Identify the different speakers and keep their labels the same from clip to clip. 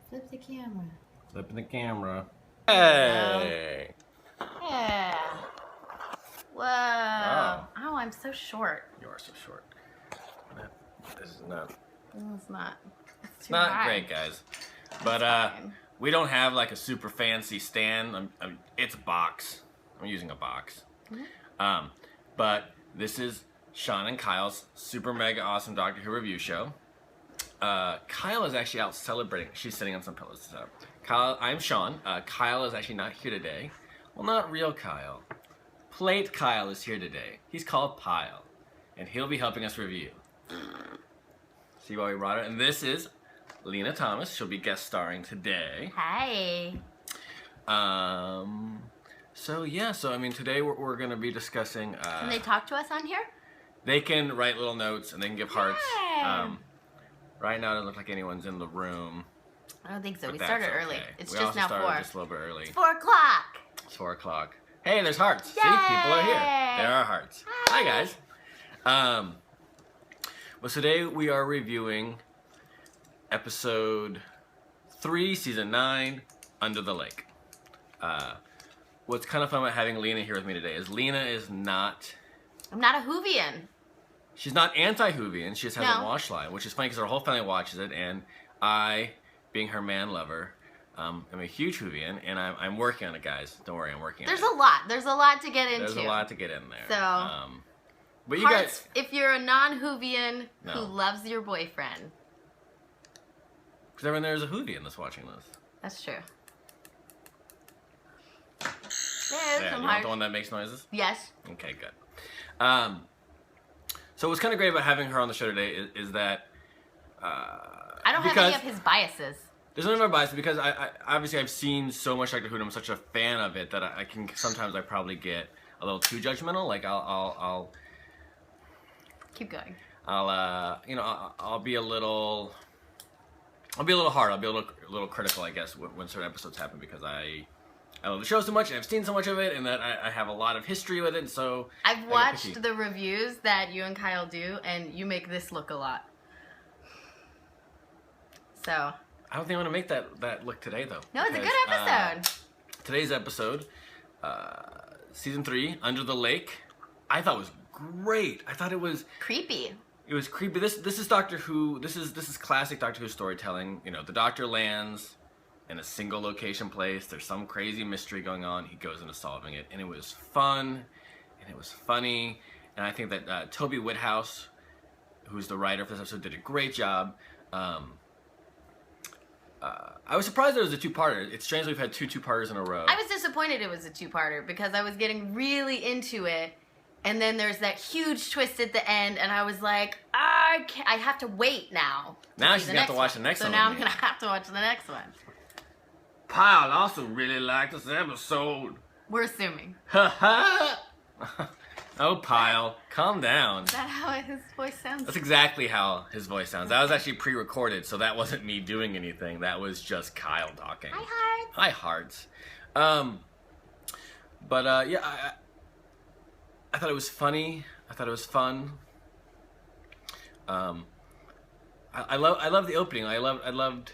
Speaker 1: Flip the camera.
Speaker 2: Flipping the camera. Hey!
Speaker 1: Yeah. Whoa. Oh, I'm so short.
Speaker 2: You are so short. This is not.
Speaker 1: It's not. It's too
Speaker 2: Not
Speaker 1: high.
Speaker 2: great, guys. But
Speaker 1: fine.
Speaker 2: we don't have like a super fancy stand. It's a box. I'm using a box.
Speaker 1: Mm-hmm.
Speaker 2: But this is Sean and Kyle's super mega awesome Doctor Who review show. Kyle is actually out celebrating. She's sitting on some pillows. So, Kyle, I'm Sean. Kyle is actually not here today. Well, not real Kyle. Plate Kyle is here today. He's called Pyle, and he'll be helping us review. See why we brought her? And this is Lena Thomas. She'll be guest starring today.
Speaker 1: Hi.
Speaker 2: So yeah. So I mean, today we're going to be discussing.
Speaker 1: Can they talk to us on here?
Speaker 2: They can write little notes and they can give hearts.
Speaker 1: Yay.
Speaker 2: Right now, it doesn't look like anyone's in the room.
Speaker 1: I don't think so.
Speaker 2: But
Speaker 1: We
Speaker 2: that's
Speaker 1: started
Speaker 2: okay.
Speaker 1: early. It's
Speaker 2: we
Speaker 1: just
Speaker 2: also
Speaker 1: now
Speaker 2: started
Speaker 1: 4.
Speaker 2: just a little bit early.
Speaker 1: It's 4 o'clock.
Speaker 2: It's 4 o'clock. Hey, there's hearts.
Speaker 1: Yay!
Speaker 2: See, people are here. There are hearts. Hi, guys. Well, today we are reviewing episode 3, season 9, Under the Lake. What's kind of fun about having Lena here with me today is Lena is not.
Speaker 1: I'm not a Whovian.
Speaker 2: She's not anti-Whovian. She just hasn't
Speaker 1: No.
Speaker 2: watched live, which is funny because her whole family watches it, and I, being her man lover, am a huge Whovian, and I'm working on it, guys. Don't worry, I'm working on it.
Speaker 1: There's a lot. There's a lot to get into.
Speaker 2: There's a lot to get in there.
Speaker 1: So,
Speaker 2: but you
Speaker 1: Hearts,
Speaker 2: guys,
Speaker 1: if you're a non-Whovian
Speaker 2: No.
Speaker 1: who loves your boyfriend.
Speaker 2: because everyone there is a Whovian that's watching this.
Speaker 1: That's true. There's
Speaker 2: Yeah,
Speaker 1: some
Speaker 2: you want
Speaker 1: hearts.
Speaker 2: the one that makes noises?
Speaker 1: Yes.
Speaker 2: Okay, good. So what's kind of great about having her on the show today is that
Speaker 1: I don't have
Speaker 2: because
Speaker 1: any of his biases.
Speaker 2: there's none of our bias because I obviously I've seen so much Doctor Who and I'm such a fan of it that I can sometimes I probably get a little too judgmental. Like I'll
Speaker 1: Keep going.
Speaker 2: I'll be a little hard. I'll be a little critical, I guess, when certain episodes happen because I love the show so much and I've seen so much of it and that I have a lot of history with it. So
Speaker 1: I've
Speaker 2: I get
Speaker 1: watched
Speaker 2: picky.
Speaker 1: the reviews that you and Kyle do, and you make this look a lot. So.
Speaker 2: I don't think I'm gonna make that look today though.
Speaker 1: No, it's a
Speaker 2: because,
Speaker 1: good episode.
Speaker 2: Today's episode, season 3, Under the Lake, I thought was great. I thought it was
Speaker 1: Creepy.
Speaker 2: creepy. This is Doctor Who. This is classic Doctor Who storytelling. You know, the Doctor lands in a single location place. There's some crazy mystery going on. He goes into solving it, and it was fun, and it was funny. And I think that Toby Whithouse, who's the writer for this episode, did a great job. I was surprised that it was a 2-parter. It's strange we've had 2-2-parters in a row.
Speaker 1: I was disappointed it was a 2-parter because I was getting really into it, and then there's that huge twist at the end, and I was like, I have to wait now.
Speaker 2: Now
Speaker 1: see
Speaker 2: she's
Speaker 1: the
Speaker 2: gonna have to
Speaker 1: next
Speaker 2: watch
Speaker 1: one.
Speaker 2: the next
Speaker 1: so
Speaker 2: one
Speaker 1: now
Speaker 2: with
Speaker 1: I'm
Speaker 2: me.
Speaker 1: gonna have to watch the next one.
Speaker 2: Pyle also really liked this episode.
Speaker 1: We're assuming.
Speaker 2: Ha ha! Oh, Pyle, calm down.
Speaker 1: Is that how his voice sounds?
Speaker 2: That's exactly how his voice sounds. That was actually pre-recorded, so that wasn't me doing anything. That was just Kyle talking.
Speaker 1: Hi, Heart.
Speaker 2: Hi, hearts. Yeah, I thought it was funny. I thought it was fun. I love the opening. I loved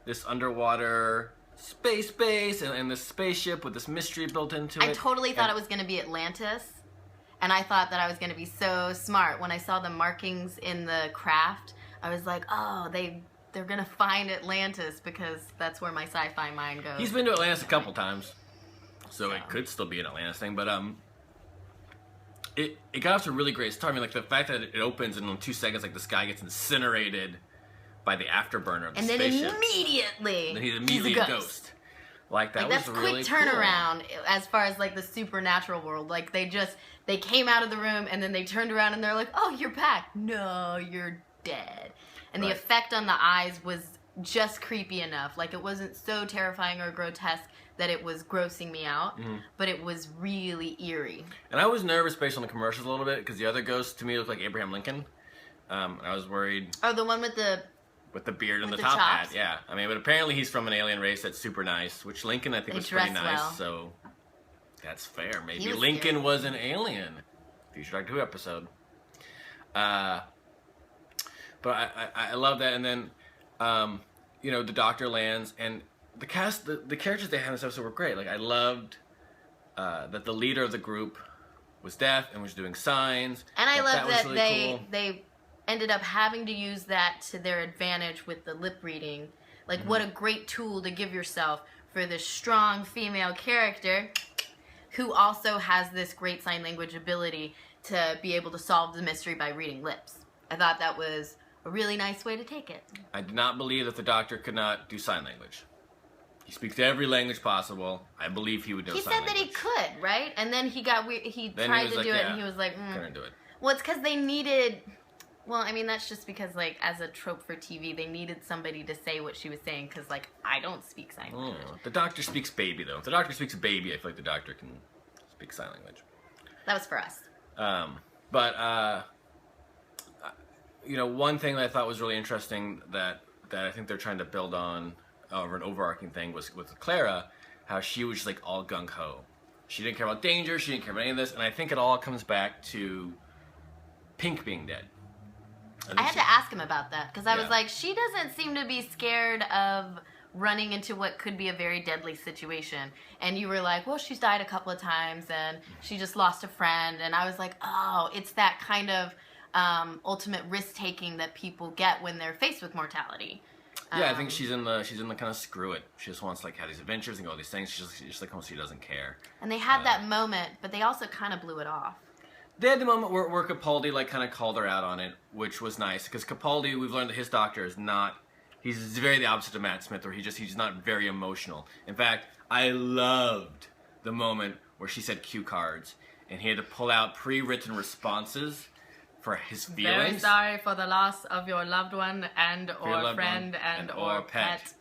Speaker 2: this underwater space base and this spaceship with this mystery built into it.
Speaker 1: I totally thought it was going to be Atlantis, and I thought that I was going to be so smart. When I saw the markings in the craft, I was like, oh, they're going to find Atlantis because that's where my sci-fi mind goes.
Speaker 2: He's been to Atlantis a couple times, so it could still be an Atlantis thing, but it got off to a really great start. I mean, like the fact that it opens and in 2 seconds, like this guy gets incinerated by the afterburner of the
Speaker 1: and then
Speaker 2: spaceship.
Speaker 1: immediately,
Speaker 2: Then he's immediately a ghost. Like that
Speaker 1: Like
Speaker 2: was
Speaker 1: that's
Speaker 2: really
Speaker 1: quick turnaround as far as like the supernatural world. Like they came out of the room and then they turned around and they're like, "Oh, you're back." No, you're dead. And the
Speaker 2: Right.
Speaker 1: effect on the eyes was just creepy enough. Like it wasn't so terrifying or grotesque that it was grossing me out, but it was really eerie.
Speaker 2: And I was nervous based on the commercials a little bit because the other ghost to me looked like Abraham Lincoln. I was worried
Speaker 1: Oh, the one with the
Speaker 2: beard and the
Speaker 1: With the
Speaker 2: top
Speaker 1: chops?
Speaker 2: hat. Yeah, I mean, but apparently he's from an alien race that's super nice, which Lincoln I think
Speaker 1: They
Speaker 2: was pretty
Speaker 1: dress
Speaker 2: nice.
Speaker 1: well.
Speaker 2: So that's fair. Maybe
Speaker 1: He was
Speaker 2: Lincoln
Speaker 1: scary.
Speaker 2: was an alien. Future Doctor Who episode. But I love that, and then you know, the doctor lands, and the cast, the characters they had in this episode were great. Like, I loved that the leader of the group was deaf and was doing signs.
Speaker 1: And I love that
Speaker 2: really cool.
Speaker 1: they ended up having to use that to their advantage with the lip reading. Like, what a great tool to give yourself for this strong female character who also has this great sign language ability to be able to solve the mystery by reading lips. I thought that was a really nice way to take it.
Speaker 2: I did not believe that the doctor could not do sign language. He speaks every language possible. I believe he would know sign language.
Speaker 1: He said that he could, right? And then he got weird. He tried to do it, and he was like,
Speaker 2: couldn't do it.
Speaker 1: Well, it's because they needed... Well, I mean, that's just because, like, as a trope for TV, they needed somebody to say what she was saying, because, like, I don't speak sign language.
Speaker 2: The doctor speaks baby, though. If the doctor speaks baby, I feel like the doctor can speak sign language.
Speaker 1: That was for us.
Speaker 2: You know, one thing that I thought was really interesting that I think they're trying to build on, or an overarching thing, was with Clara, how she was just, like, all gung-ho. She didn't care about danger, she didn't care about any of this, and I think it all comes back to Pink being dead.
Speaker 1: I had to ask him about that, because I was like, she doesn't seem to be scared of running into what could be a very deadly situation. And you were like, well, she's died a couple of times, and she just lost a friend. And I was like, oh, it's that kind of ultimate risk-taking that people get when they're faced with mortality.
Speaker 2: Yeah, I think she's in the kind of screw it. She just wants to, like, have these adventures and go all these things. She's just like, almost she doesn't care. And
Speaker 1: they had that moment, but they also kind of blew it off.
Speaker 2: They had the moment where Capaldi, like, kind of called her out on it, which was nice. Because Capaldi, we've learned that his doctor is not... He's very the opposite of Matt Smith, where he's not very emotional. In fact, I loved the moment where she said cue cards, and he had to pull out pre-written responses for his feelings.
Speaker 1: Very sorry for the loss of your loved one and or friend and or pet.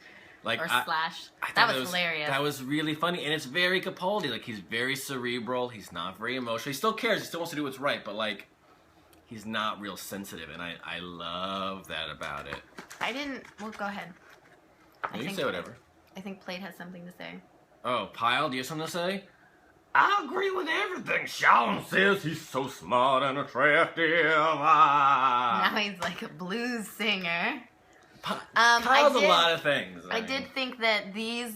Speaker 2: Like,
Speaker 1: or slash. That was hilarious.
Speaker 2: That was really funny, and it's very Capaldi. Like, he's very cerebral. He's not very emotional. He still cares. He still wants to do what's right, but, like, he's not real sensitive, and I love that about it.
Speaker 1: I didn't... Well, go ahead.
Speaker 2: You can say whatever.
Speaker 1: I think Plate has something to say.
Speaker 2: Oh, Pyle, do you have something to say? I agree with everything Sean says. He's so smart and attractive.
Speaker 1: Now he's like a blues singer.
Speaker 2: Kyle's a lot of things.
Speaker 1: I did think that these,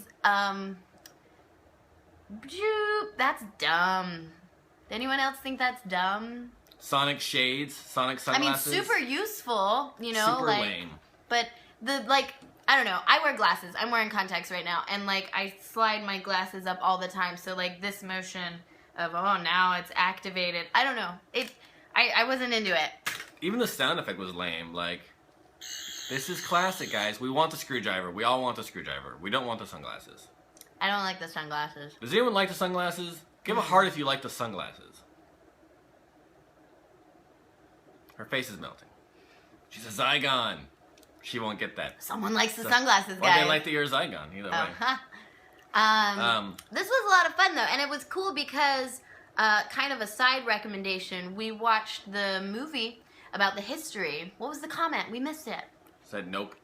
Speaker 1: that's dumb. Did anyone else think that's dumb?
Speaker 2: Sonic shades, Sonic sunglasses.
Speaker 1: I mean, super useful, you know,
Speaker 2: super lame.
Speaker 1: But I don't know. I wear glasses. I'm wearing contacts right now, and like I slide my glasses up all the time. So like this motion of now it's activated. I don't know. I wasn't into it.
Speaker 2: Even the sound effect was lame. Like, this is classic, guys. We want the screwdriver. We all want the screwdriver. We don't want the sunglasses.
Speaker 1: I don't like the sunglasses.
Speaker 2: Does anyone like the sunglasses? Give a heart if you like the sunglasses. Her face is melting. She's a Zygon. She won't get that.
Speaker 1: Someone likes the sunglasses, guys.
Speaker 2: Or they like that you're a Zygon, either way.
Speaker 1: This was a lot of fun, though, and it was cool because, kind of a side recommendation, we watched the movie about the history. What was the comment? We missed it.
Speaker 2: Said nope.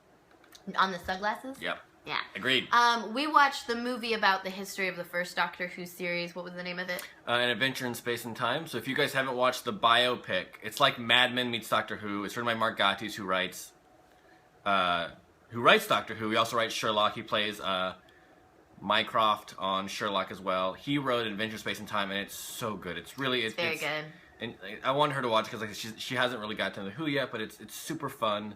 Speaker 1: On the sunglasses?
Speaker 2: Yep.
Speaker 1: Yeah.
Speaker 2: Agreed.
Speaker 1: We watched the movie about the history of the first Doctor Who series. What was the name of it?
Speaker 2: An Adventure in Space and Time. So if you guys haven't watched the biopic, it's like Mad Men meets Doctor Who. It's written by Mark Gatiss, who writes Doctor Who. He also writes Sherlock. He plays Mycroft on Sherlock as well. He wrote Adventure in Space and Time, and it's so good. It's very good. And I want her to watch it because she hasn't really gotten to the Who yet, but it's super fun.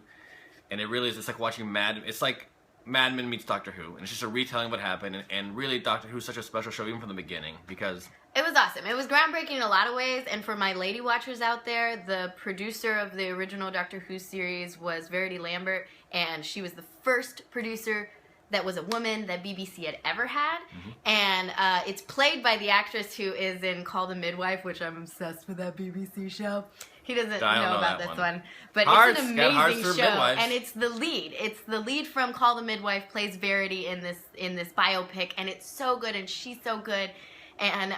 Speaker 2: And it really is. It's like watching It's like Mad Men meets Doctor Who, and it's just a retelling of what happened. And really, Doctor Who's such a special show, even from the beginning, because
Speaker 1: it was awesome. It was groundbreaking in a lot of ways. And for my lady watchers out there, the producer of the original Doctor Who series was Verity Lambert, and she was the first producer that was a woman that BBC had ever had. Mm-hmm. And it's played by the actress who is in Call the Midwife, which I'm obsessed with that BBC show. He doesn't know about this one. But it's an amazing show, and it's the lead. It's the lead from Call the Midwife, plays Verity in this biopic, and it's so good, and she's so good. And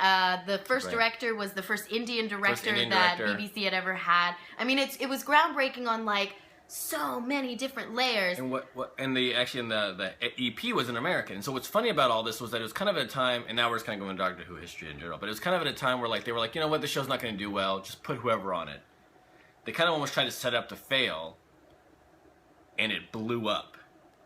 Speaker 1: the first director was the first Indian director that BBC had ever had. I mean, it was groundbreaking on like so many different layers.
Speaker 2: And the EP was an American. And so what's funny about all this was that it was kind of at a time, and now we're just kind of going to Doctor Who history in general, but it was kind of at a time where like they were like, you know what, the show's not going to do well, just put whoever on it. They kind of almost tried to set up to fail, and it blew up.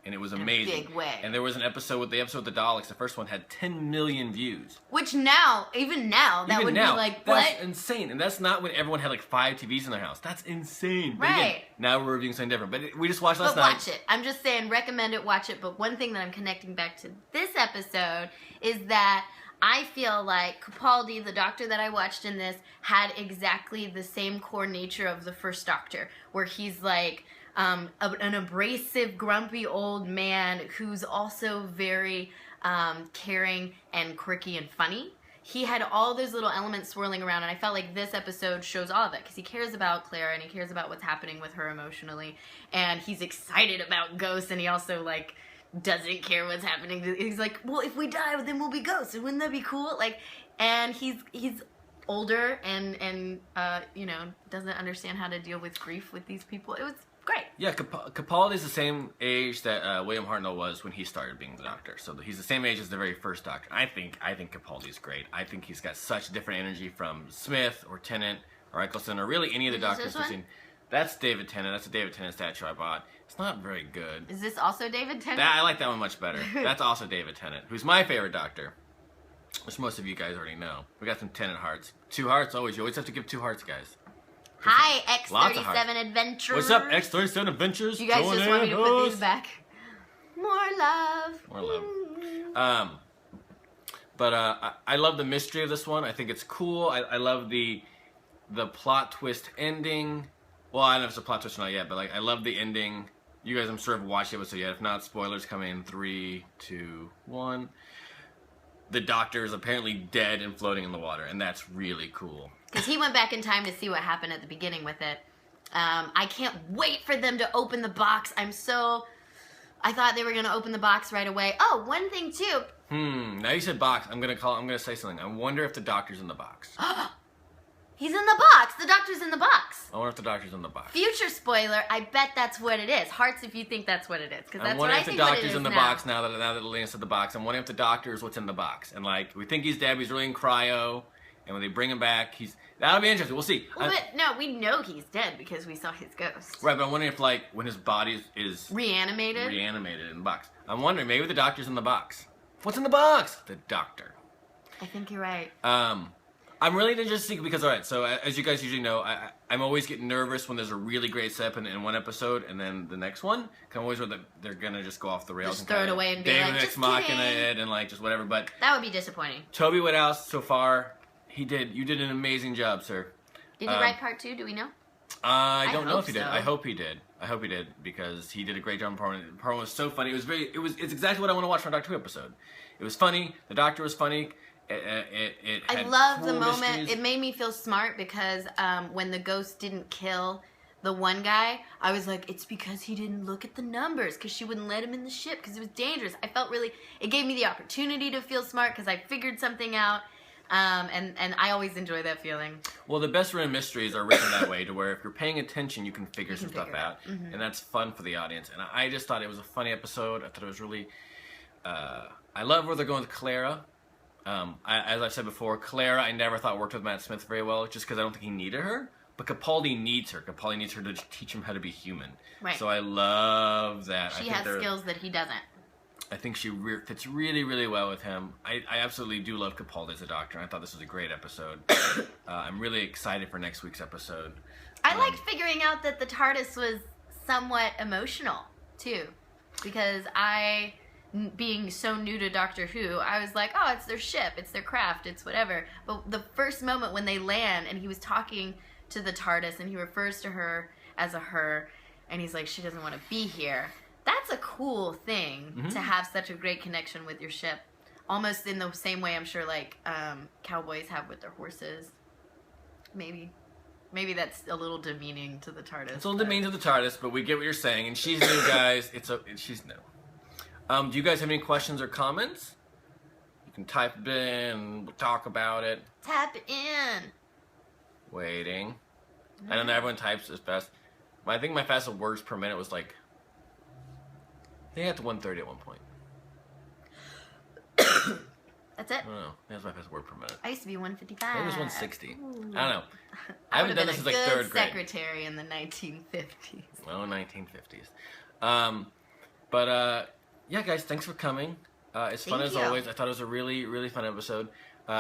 Speaker 2: and it was
Speaker 1: In a
Speaker 2: amazing.
Speaker 1: big way.
Speaker 2: And there was an episode with the Daleks. The first one had 10 million views.
Speaker 1: Which now, even now, that would be like, what?
Speaker 2: That's insane. And that's not when everyone had like 5 TVs in their house. That's insane. But
Speaker 1: Right.
Speaker 2: again, now we're reviewing something different. But we just watched last
Speaker 1: But
Speaker 2: night.
Speaker 1: watch it. I'm just saying, recommend it, watch it. But one thing that I'm connecting back to this episode is that I feel like Capaldi, the doctor that I watched in this, had exactly the same core nature of the first Doctor, where he's like an abrasive, grumpy old man who's also very caring and quirky and funny. He had all those little elements swirling around, and I felt like this episode shows all of it, because he cares about Clara, and he cares about what's happening with her emotionally, and he's excited about ghosts, and he also, like, doesn't care what's happening. He's like, well, if we die, then we'll be ghosts, and wouldn't that be cool? Like, and he's older, and you know, doesn't understand how to deal with grief with these people. It was great.
Speaker 2: Yeah, Capaldi's the same age that William Hartnell was when he started being the Doctor. So he's the same age as the very first Doctor. I think Capaldi's great. I think he's got such different energy from Smith or Tennant or Eccleston or really any of the Doctors we've seen. That's David Tennant. That's a David Tennant statue I bought. It's not very good.
Speaker 1: Is this also David Tennant?
Speaker 2: I like that one much better. That's also David Tennant, who's my favorite Doctor, which most of you guys already know. We got some Tennant hearts. 2 hearts, always. You always have to give 2 hearts, guys.
Speaker 1: Hi, X37 Adventures.
Speaker 2: What's up, X37 Adventures?
Speaker 1: You guys just want me to put these back? More love.
Speaker 2: More love. But I love the mystery of this one. I think it's cool. I love the plot twist ending. Well, I don't know if it's a plot twist or not yet, but like I love the ending. You guys, I'm sure, have watched the episode yet. If not, spoilers coming in 3, 2, 1. The Doctor is apparently dead and floating in the water, and that's really cool.
Speaker 1: Because he went back in time to see what happened at the beginning with it. I can't wait for them to open the box. I thought they were going to open the box right away. Oh, one thing too.
Speaker 2: Now you said box. I'm gonna say something. I wonder if the Doctor's in the box.
Speaker 1: He's in the box. The Doctor's in the box.
Speaker 2: I wonder if the Doctor's in the box.
Speaker 1: Future spoiler, I bet that's what it is. Hearts if you think that's what it is. Because that's
Speaker 2: I'm
Speaker 1: what I
Speaker 2: wondering if the
Speaker 1: think what it
Speaker 2: Doctor's
Speaker 1: is
Speaker 2: in the
Speaker 1: now.
Speaker 2: box now that Lena said the box. I'm wondering if the Doctor is what's in the box. And like, we think he's dead, but he's really in cryo. And when they bring him back, that'll be interesting. We'll see.
Speaker 1: Well, but no, we know he's dead because we saw his ghost.
Speaker 2: Right, but I'm wondering if like, when his body is
Speaker 1: reanimated
Speaker 2: in the box. I'm wondering, maybe the Doctor's in the box. What's in the box? The Doctor.
Speaker 1: I think you're right.
Speaker 2: I'm really interested because, alright, so as you guys usually know, I'm always getting nervous when there's a really great setup in one episode, and then the next one, I'm always worried that they're gonna just go off the rails.
Speaker 1: Just throw it away and be like, just
Speaker 2: Machina it and like, just whatever, but...
Speaker 1: That would be disappointing.
Speaker 2: Toby Woodhouse, so far, you did an amazing job, sir.
Speaker 1: Did he write part 2? Do we know?
Speaker 2: I don't know if he did.
Speaker 1: So.
Speaker 2: I hope he did. Because he did a great job in part 1. Part 1 was so funny. It's exactly what I want to watch from a Doctor Who episode. It was funny. The Doctor was funny.
Speaker 1: I love the moment.
Speaker 2: Mysteries.
Speaker 1: It made me feel smart because when the ghost didn't kill the one guy, I was like, it's because he didn't look at the numbers because she wouldn't let him in the ship because it was dangerous. I felt it gave me the opportunity to feel smart because I figured something out. And I always enjoy that feeling.
Speaker 2: Well, the best written mysteries are written that way, to where if you're paying attention, you can figure some stuff out, and that's fun for the audience. And I just thought it was a funny episode. I thought it was really. I love where they're going with Clara. As I've said before, Clara I never thought worked with Matt Smith very well, just because I don't think he needed her. But Capaldi needs her. Capaldi needs her to teach him how to be human.
Speaker 1: Right.
Speaker 2: So I love that.
Speaker 1: She has skills that he doesn't.
Speaker 2: I think she fits really, really well with him. I absolutely do love Capaldi as a Doctor, and I thought this was a great episode. I'm really excited for next week's episode.
Speaker 1: I liked figuring out that the TARDIS was somewhat emotional, too. Because being so new to Doctor Who, I was like, oh, it's their ship, it's their craft, it's whatever. But the first moment when they land, and he was talking to the TARDIS, and he refers to her as a her, and he's like, she doesn't want to be here. That's a cool thing to have such a great connection with your ship. Almost in the same way I'm sure like cowboys have with their horses. Maybe that's a little demeaning to the TARDIS.
Speaker 2: It's a little demeaning to the TARDIS, but we get what you're saying. And she's new, guys. She's new. Do you guys have any questions or comments? You can type it in. We'll talk about it.
Speaker 1: Tap it in.
Speaker 2: Waiting. I don't know. Everyone types as fast. I think my fastest words per minute was like... I think I got to 130 at one point.
Speaker 1: That's it?
Speaker 2: I don't know. That's my fastest word per minute.
Speaker 1: I used to be 155.
Speaker 2: Maybe it was 160.
Speaker 1: Ooh.
Speaker 2: I don't know. I
Speaker 1: I
Speaker 2: haven't done this since like third grade.
Speaker 1: secretary in the 1950s.
Speaker 2: Well, 1950s. But yeah, guys, thanks for coming. It's fun
Speaker 1: Thank
Speaker 2: as
Speaker 1: you.
Speaker 2: always. I thought it was a really, really fun episode.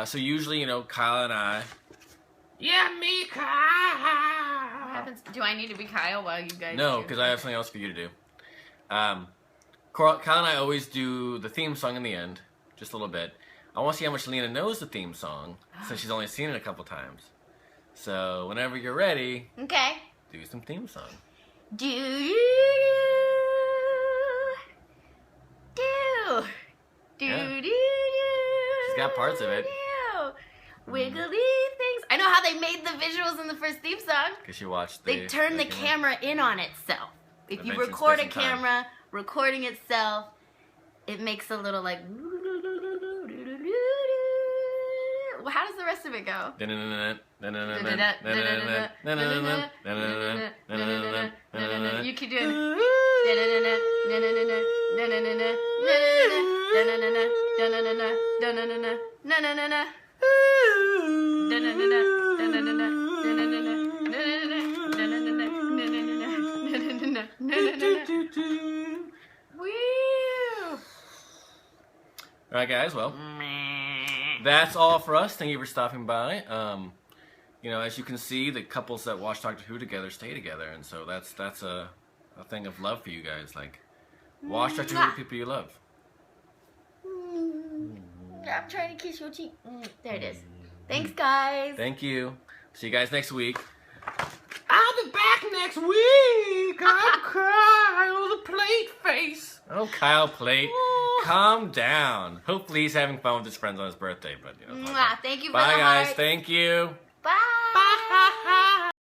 Speaker 2: So usually, Kyle and I. Yeah, me, Kyle.
Speaker 1: What happens? Do I need to be Kyle while you guys?
Speaker 2: No,
Speaker 1: do?
Speaker 2: because I have something else for you to do. Kyle and I always do the theme song in the end, just a little bit. I want to see how much Lena knows the theme song, since she's only seen it a couple times. So whenever you're ready,
Speaker 1: Okay.
Speaker 2: do some theme song.
Speaker 1: Do do do
Speaker 2: Yeah.
Speaker 1: do.
Speaker 2: She's got parts of it.
Speaker 1: Wiggly things. I know how they made the visuals in the first theme song.
Speaker 2: Because you watched
Speaker 1: They turn the camera in on itself. If you
Speaker 2: Adventure in
Speaker 1: record a
Speaker 2: Space and Time.
Speaker 1: camera recording itself, it makes a little like. Well, how does the rest of it go? You keep doing.
Speaker 2: All right, guys. Well, that's all for us. Thank you for stopping by. As you can see, the couples that watch Doctor Who together stay together, and so that's a thing of love for you guys. Like, watch Doctor Who with people you love.
Speaker 1: I'm trying to kiss your cheek. There it is. Thanks, guys.
Speaker 2: Thank you. See you guys next week. I'll be back next week. I'm Kyle, the plate face. Oh, Kyle Plate, calm down. Hopefully he's having fun with his friends on his birthday, but
Speaker 1: Thank you for
Speaker 2: Bye,
Speaker 1: the
Speaker 2: guys.
Speaker 1: heart.
Speaker 2: Thank you.